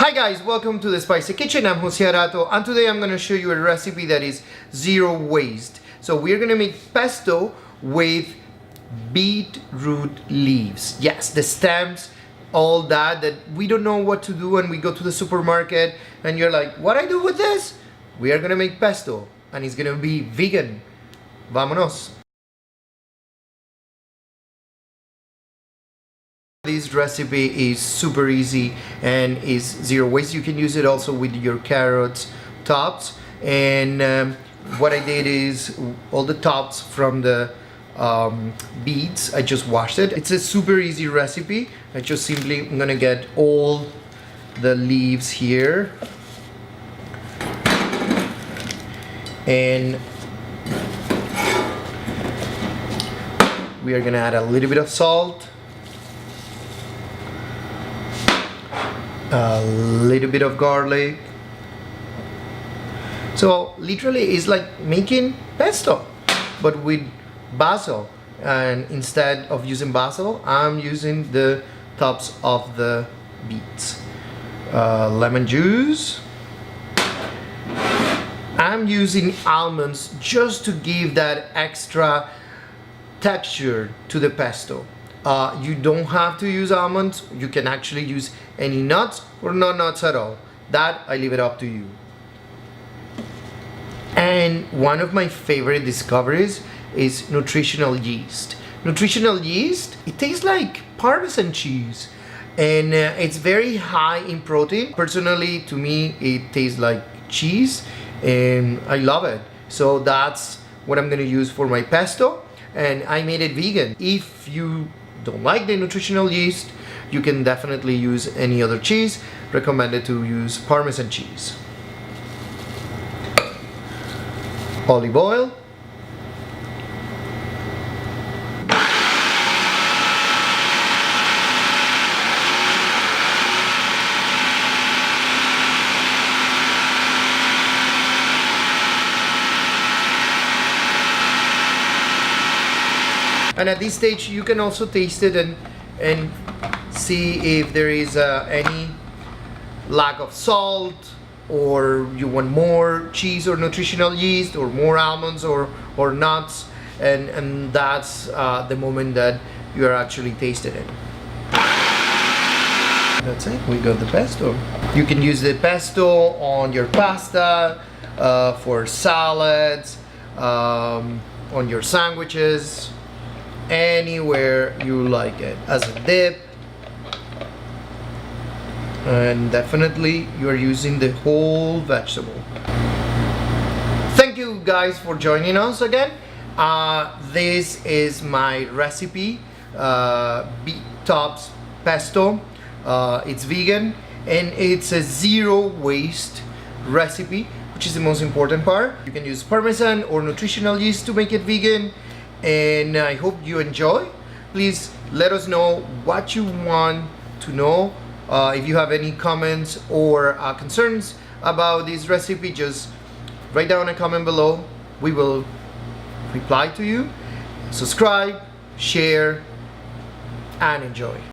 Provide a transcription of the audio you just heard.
Hi guys, welcome to the Spicy Kitchen. I'm Jose Arato, and today I'm going to show you a recipe that is zero waste. So we're going to make pesto with beetroot leaves. Yes, the stems, all that we don't know what to do when we go to the supermarket and you're like, what I do with this? We are going to make pesto and it's going to be vegan. Vámonos. This recipe is super easy and is zero waste. You can use it also with your carrots tops. And what I did is all the tops from the beets, I just washed it. It's a super easy recipe. I just simply I'm gonna get all the leaves here and we are gonna add a little bit of salt, a little bit of garlic. So literally it's like making pesto but with basil, and instead of using basil I'm using the tops of the beets. Lemon juice. I'm using almonds just to give that extra texture to the pesto. You don't have to use almonds. You can actually use any nuts or no nuts at all. That I leave it up to you. And one of my favorite discoveries is nutritional yeast. Nutritional yeast, it tastes like Parmesan cheese and it's very high in protein. Personally, to me, it tastes like cheese and I love it. So that's what I'm gonna use for my pesto, and I made it vegan. If you don't like the nutritional yeast, you can definitely use any other cheese. Recommended to use Parmesan cheese. Olive oil. And at this stage you can also taste it and see if there is any lack of salt, or you want more cheese or nutritional yeast, or more almonds or nuts, and that's the moment that you are actually tasting it. That's it, we got the pesto. You can use the pesto on your pasta, for salads, on your sandwiches, anywhere you like it, as a dip. And definitely you are using the whole vegetable. Thank you guys for joining us again. This is my recipe, beet tops pesto. It's vegan and it's a zero waste recipe, which is the most important part. You can use Parmesan or nutritional yeast to make it vegan, and I hope you enjoy. Please let us know what you want to know. If you have any comments or concerns about this recipe, just write down a comment below. We will reply to you. Subscribe, share, and enjoy.